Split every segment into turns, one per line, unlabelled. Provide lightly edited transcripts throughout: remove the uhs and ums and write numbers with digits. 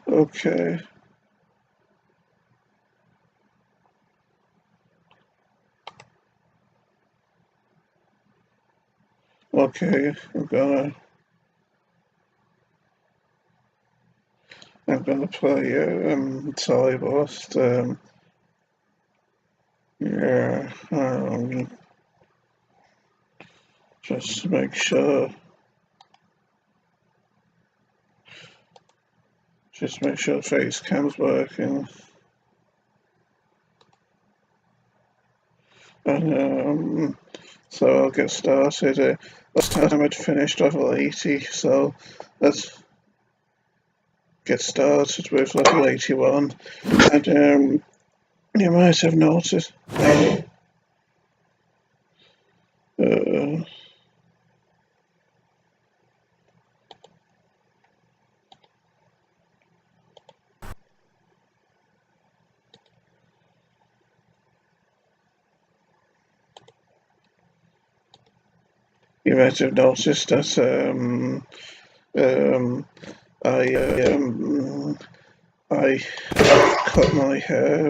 Okay. Okay, I'm gonna play Tally Lost. Yeah, just to make sure. Just make sure face cam's working. And so I'll get started. Last time I'd finished level 80, so let's get started with level 81. And you might have noticed. Uh, you might have noticed that I cut my hair,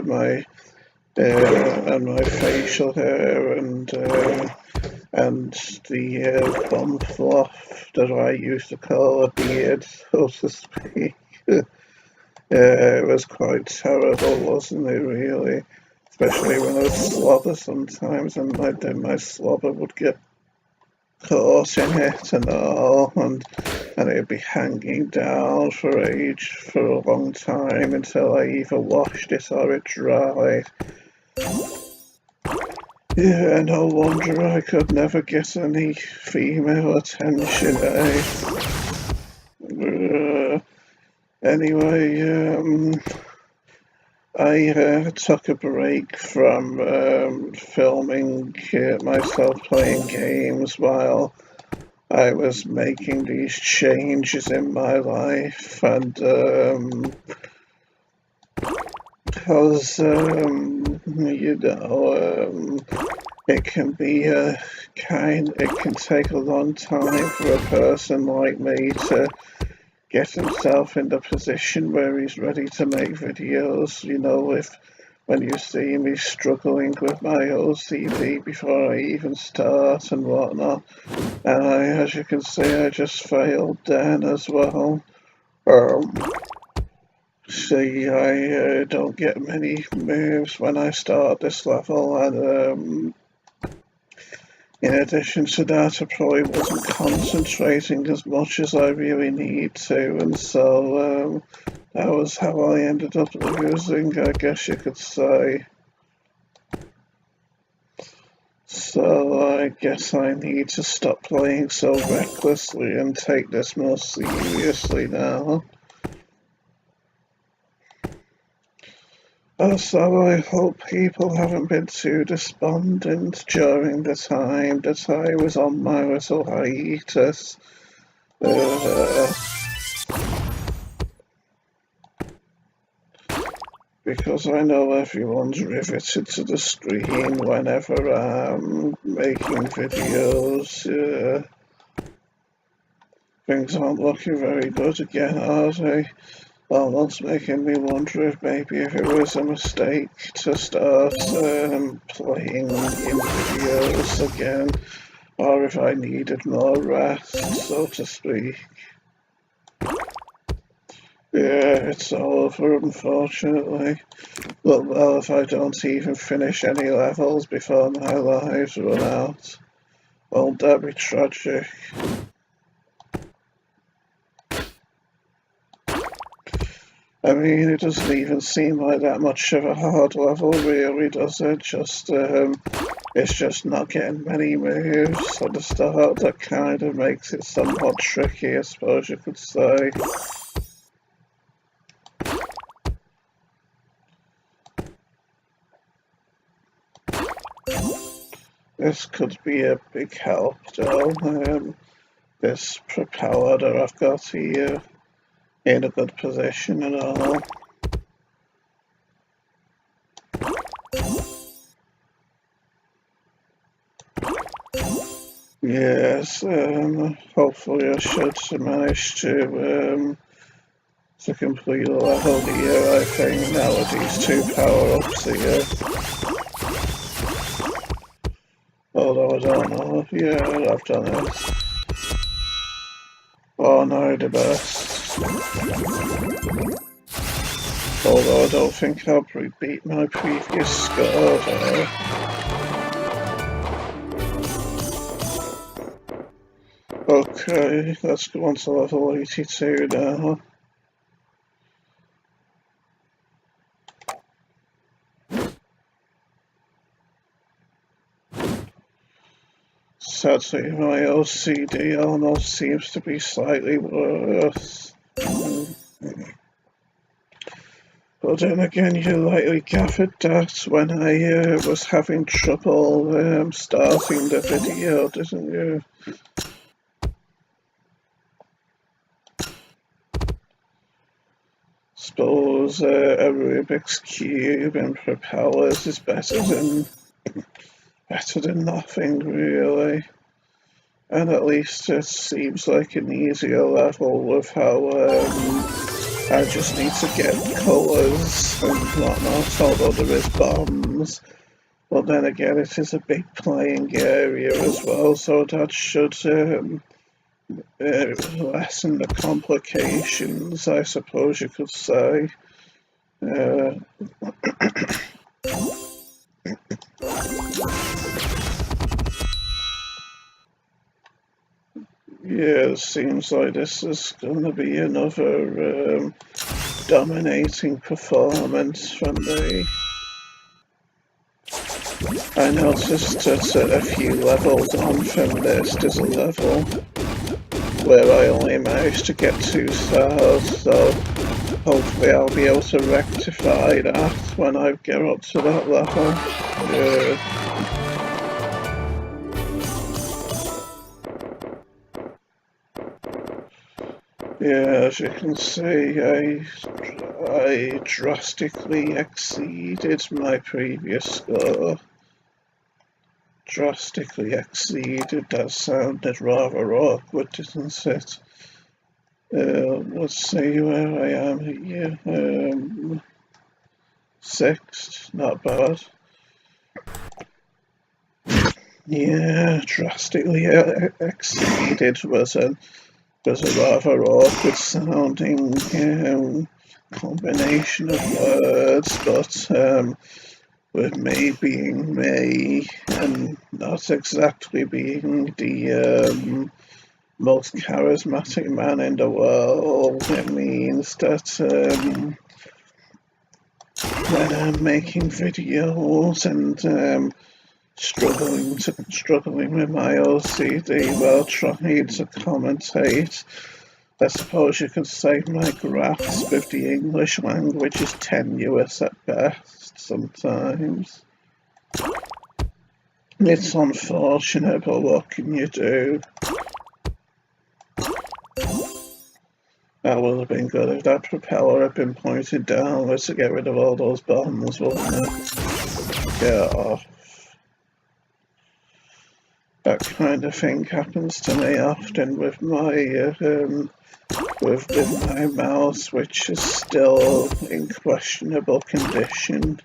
and my facial hair, and the bum fluff that I used to call a beard, so to speak. It was quite terrible, wasn't it, really? Especially when I was slobber sometimes, and my slobber would get caught in it and all, and it'd be hanging down for a long time until I either washed it or it dried. Yeah, no wonder I could never get any female attention, eh? Anyway, I took a break from filming myself playing games while I was making these changes in my life, and because it can be it can take a long time for a person like me to get himself in the position where he's ready to make videos. When you see me struggling with my OCD before I even start and whatnot, and as you can see, I just failed then as well. Um, See, I don't get many moves when I start this level, and in addition to that, I probably wasn't concentrating as much as I really need to, and so that was how I ended up losing, I guess you could say. So I guess I need to stop playing so recklessly and take this more seriously now. So I hope people haven't been too despondent during the time that I was on my little hiatus. Because I know everyone's riveted to the screen whenever I'm making videos. Things aren't looking very good again, are they? Almost making me wonder if it was a mistake to start playing in videos again, or if I needed more rest, so to speak. Yeah, it's over, unfortunately. Well, if I don't even finish any levels before my lives run out, won't that be tragic? I mean, it doesn't even seem like that much of a hard level, really, does it? It's just not getting many moves at the start that kind of makes it somewhat tricky, I suppose you could say. This could be a big help, though. This propeller that I've got here in a good position and all. Yes, hopefully I should manage to to complete the level here, I think. Now with these 2 power-ups here. Although I don't know. Yeah, I've done it. Oh no, the best. Although I don't think I'll beat my previous score though. Okay, let's go on to level 82 now. Sadly, my OCD almost seems to be slightly worse. But then again, you likely gathered that when I was having trouble starting the video, didn't you? Suppose a Rubik's Cube and propellers is better than nothing, really. And at least it seems like an easier level with how I just need to get colours and whatnot, although there is bombs. But then again, it is a big playing area as well, so that should lessen the complications, I suppose you could say. Yeah, it seems like this is going to be another dominating performance from me. I noticed that a few levels on from this, there's a level where I only managed to get 2 stars, so hopefully I'll be able to rectify that when I get up to that level. Yeah, as you can see, I drastically exceeded my previous score. Drastically exceeded, that sounded rather awkward, didn't it? Let's see where I am here. 6th, not bad. Yeah, drastically exceeded was a rather awkward sounding combination of words, but with me being me and not exactly being the most charismatic man in the world, it means that when I'm making videos and struggling with my OCD while trying to commentate, I suppose you could say my grasp of the English language is tenuous at best sometimes. It's unfortunate, but what can you do? That would have been good if that propeller had been pointed downwards to get rid of all those bombs, wouldn't it? Get off. That kind of thing happens to me often with my with my mouse, which is still in questionable condition.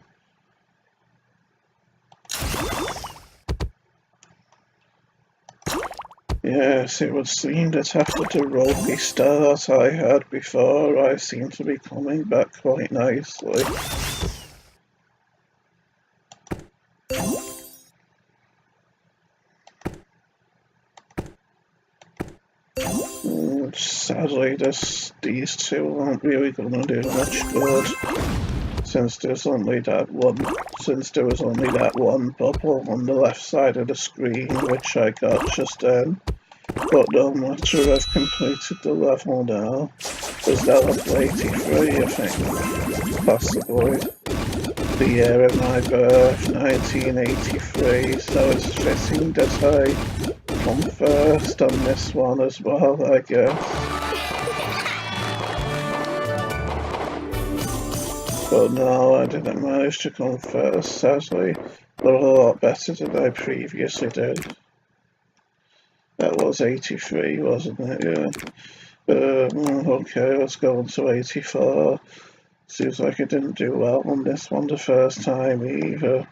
Yes, it would seem that after the ropey start I had before, I seem to be coming back quite nicely. Sadly, these 2 aren't really going to do much good, since there was only that one bubble on the left side of the screen, which I got just then. But no matter, I've completed the level now. Was that level 83, I think? Possibly. The year of my birth, 1983, so it's fitting that I come first on this one as well, I guess. But no, I didn't manage to come first, sadly, but a lot better than I previously did. That was 83, wasn't it? Yeah. Okay, let's go on to 84. Seems like I didn't do well on this one the first time either.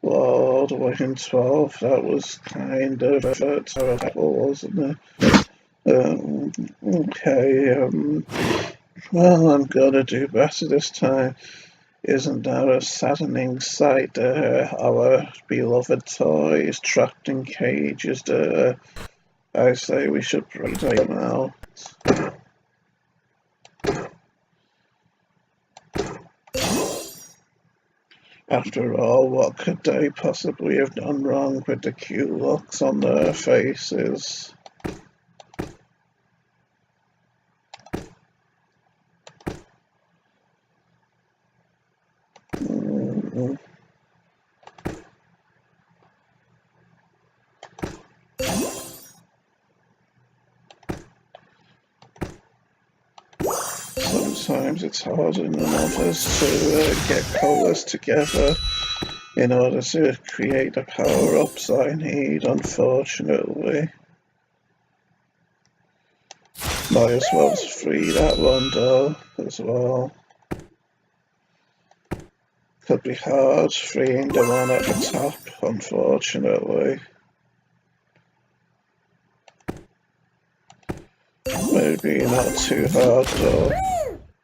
Well, the way in 12, that was kind of terrible, wasn't it? Okay, well, I'm gonna do better this time. Isn't that a saddening sight? Our beloved toys trapped in cages. I say we should breed them out. After all, what could they possibly have done wrong with the cute looks on their faces? Mm. Sometimes it's harder than others to get colours together in order to create the power-ups I need, unfortunately. Might as well free that one though, as well. Could be hard freeing the one at the top, unfortunately. Maybe not too hard though.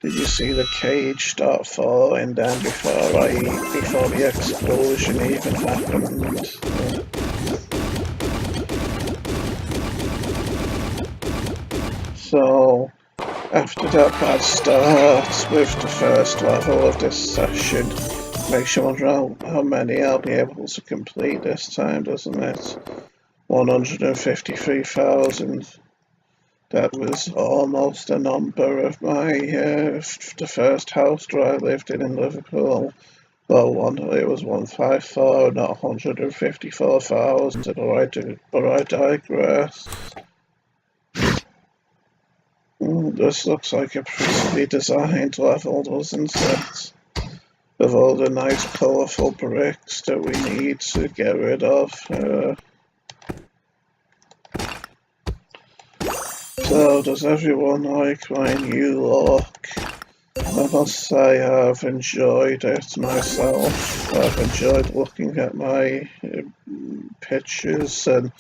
Did you see the cage start falling down before the explosion even happened? So, after that bad start with the first level of this session, makes you wonder how many I'll be able to complete this time, doesn't it? 153,000. That was almost the number of my the first house that I lived in Liverpool. Well, it was 154, not 154,000. But I digress. This looks like a prettily designed level, doesn't it? With all the nice colourful bricks that we need to get rid of. So, does everyone like my new look? I must say I've enjoyed it myself. I've enjoyed looking at my pictures, and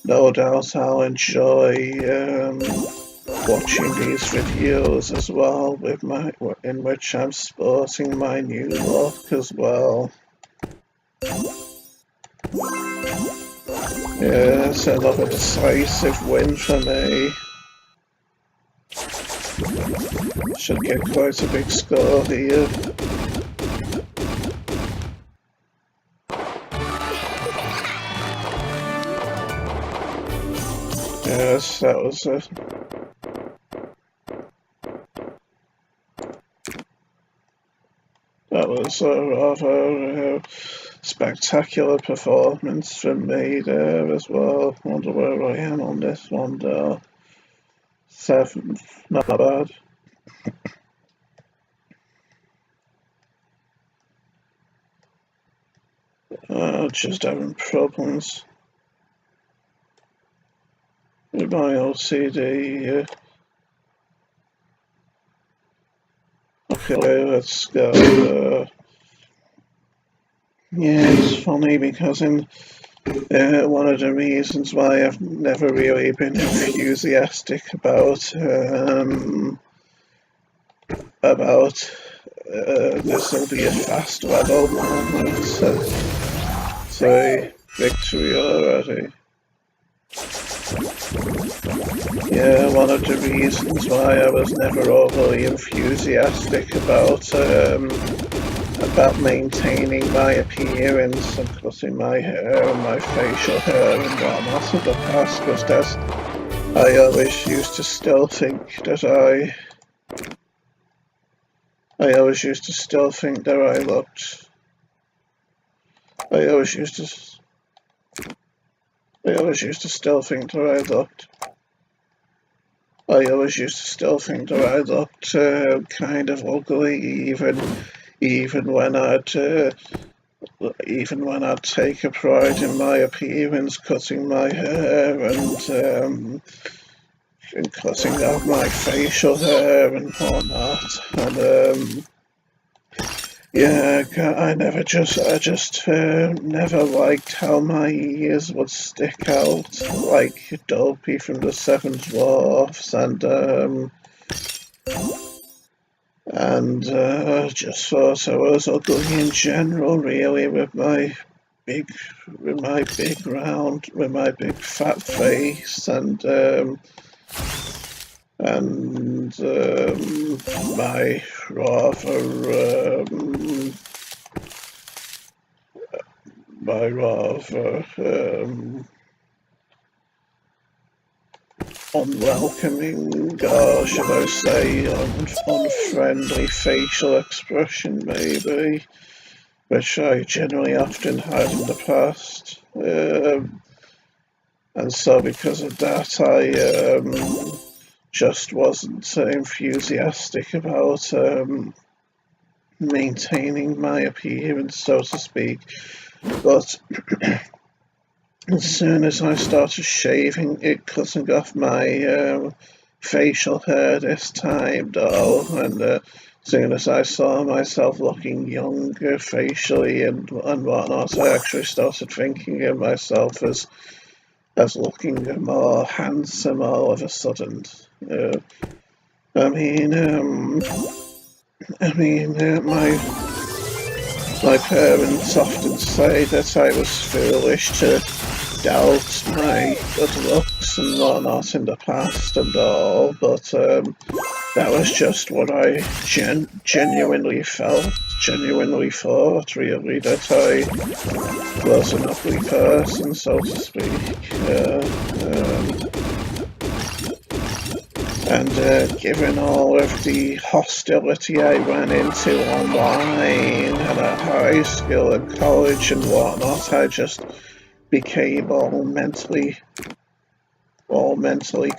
no doubt I'll enjoy watching these videos as well, in which I'm sporting my new look as well. Yes, another decisive win for me. Should get quite a big score here. Yes, that was a rather spectacular performance from me there as well. Wonder where I am on this one though. 7th, not bad. Just having problems with my OCD. Okay, let's go. Yeah, it's funny because in one of the reasons why I've never really been enthusiastic about this will be a fast level moment. Say victory already. Yeah, one of the reasons why I was never overly enthusiastic about maintaining my appearance and cutting my hair and my facial hair and whatnot in the past was that I always used to still think that I always used to still think that I looked. I always used to still think that I looked. I always used to still think that I looked kind of ugly, even when I'd take a pride in my appearance, cutting my hair and and cutting off my facial hair and whatnot. And yeah, I just never liked how my ears would stick out like Dopey from the Seven Dwarfs, and just thought I was ugly in general, really, big, with my big fat face, and my rather unwelcoming, or should I say, unfriendly facial expression, maybe, which I generally often had in the past. And so because of that, I just wasn't enthusiastic about maintaining my appearance, so to speak. But as soon as I started shaving it, cutting off my facial hair this time, though, and as soon as I saw myself looking younger facially and whatnot, I actually started thinking of myself as looking more handsome all of a sudden. I mean, my parents often say that I was foolish to doubt my good looks and whatnot in the past and all, but that was just what I genuinely thought, really, that I was an ugly person, so to speak. And given all of the hostility I ran into online and at high school and college and whatnot, I just became all mentally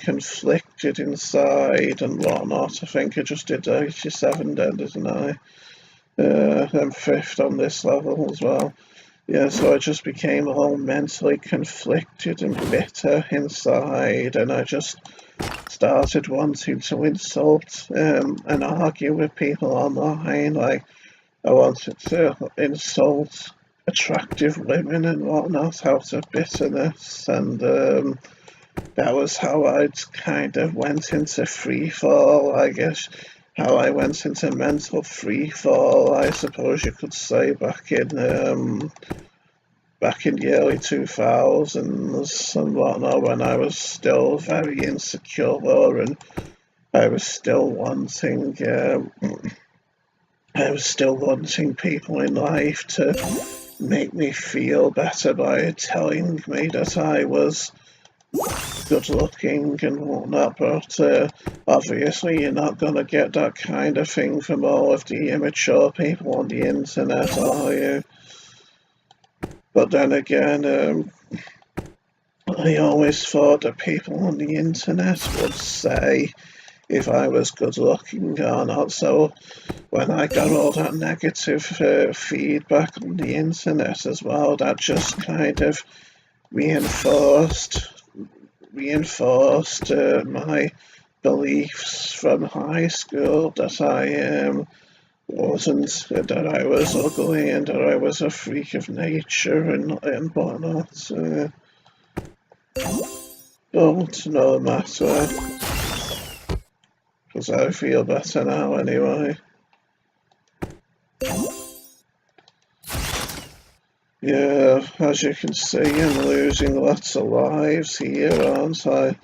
conflicted inside and whatnot. I think I just did 87 then, didn't I? I'm fifth on this level as well. Yeah, so I just became all mentally conflicted and bitter inside, and I just started wanting to insult and argue with people online. Like, I wanted to insult attractive women and whatnot out of bitterness, and that was how I kind of went into free fall, I guess. How I went into mental free fall, I suppose you could say, back in the early 2000s and whatnot, when I was still very insecure and I was still wanting people in life to make me feel better by telling me that I was good looking and whatnot, but obviously you're not going to get that kind of thing from all of the immature people on the internet, are you? But then again, I always thought that people on the internet would say if I was good looking or not, so when I got all that negative feedback on the internet as well, that just kind of reinforced my beliefs from high school that I that I was ugly and that I was a freak of nature and whatnot. But no matter, because I feel better now anyway. Yeah, as you can see, I'm losing lots of lives here, aren't I?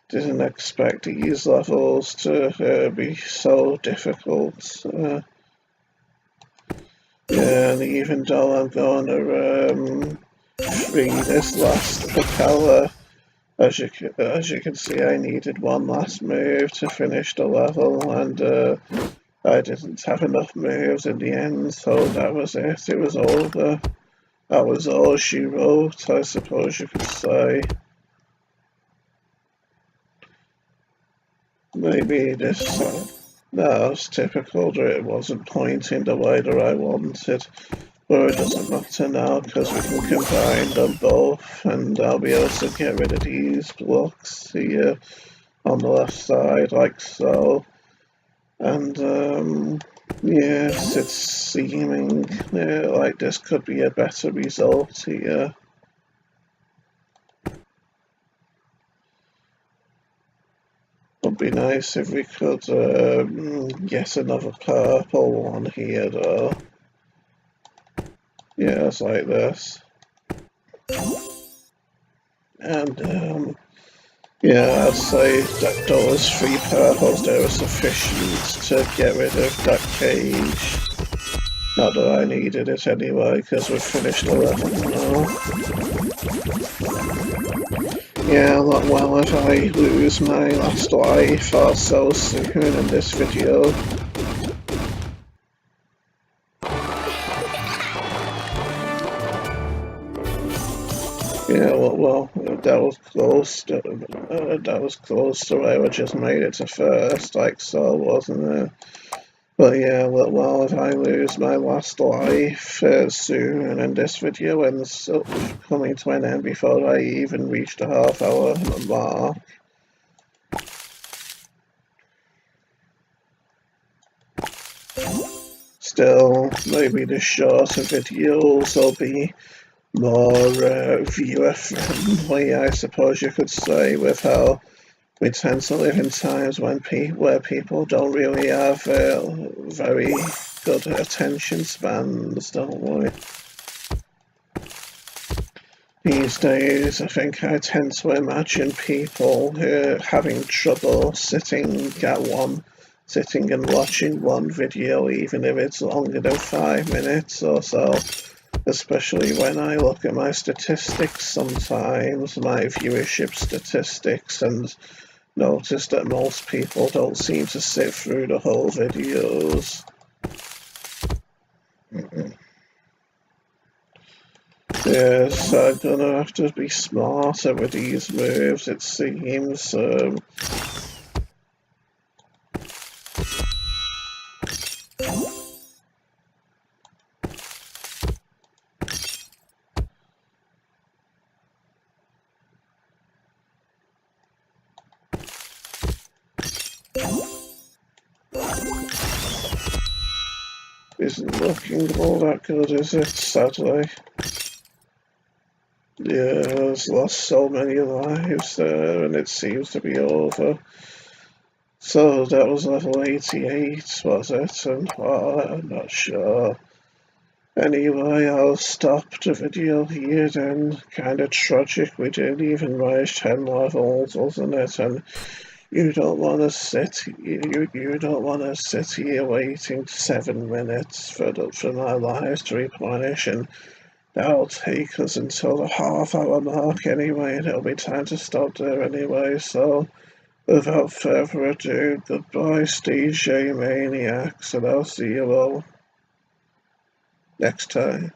Didn't expect these levels to be so difficult. Yeah, and even though I'm going to free this last propeller, as you can see, I needed one last move to finish the level, and I didn't have enough moves in the end, so that was it. It was over. That was all she wrote, I suppose you could say. Maybe this no, it's typical that it wasn't pointing the way that I wanted. But it doesn't matter now because we can combine them both and I'll be able to get rid of these blocks here on the left side, like so. And yes, it's seeming like this could be a better result here. Would be nice if we could get another purple one here though. Yeah, it's like this. And yeah, I'd say that those 3 purples there are sufficient to get rid of that cage. Not that I needed it anyway, because we've finished the level now. Yeah, not well if I lose my last life or so soon in this video. Yeah, well, that was close. That was close to where I just made it to first, like so, wasn't it? But yeah, well, if I lose my last life soon, and this video ends up coming to an end before I even reach the half-hour mark. Still, maybe the shorter videos will be more viewer-friendly, I suppose you could say, with how we tend to live in times when where people don't really have very good attention spans, don't we? These days, I think I tend to imagine people having trouble sitting and watching one video, even if it's longer than 5 minutes or so. Especially when I look at my statistics sometimes, my viewership statistics, and notice that most people don't seem to sit through the whole videos. Yes, I'm gonna have to be smarter with these moves, it seems. Isn't looking all that good, is it? Sadly. Yeah, I've lost so many lives there, and it seems to be over. So that was level 88, was it? And I'm not sure. Anyway, I'll stop the video here then. Kinda tragic we didn't even rise 10 levels, wasn't it? And you don't want to sit here waiting 7 minutes for my lives to replenish, and that'll take us until the half-hour mark anyway, and it'll be time to stop there anyway. So without further ado, goodbye, DJ Maniacs, and I'll see you all next time.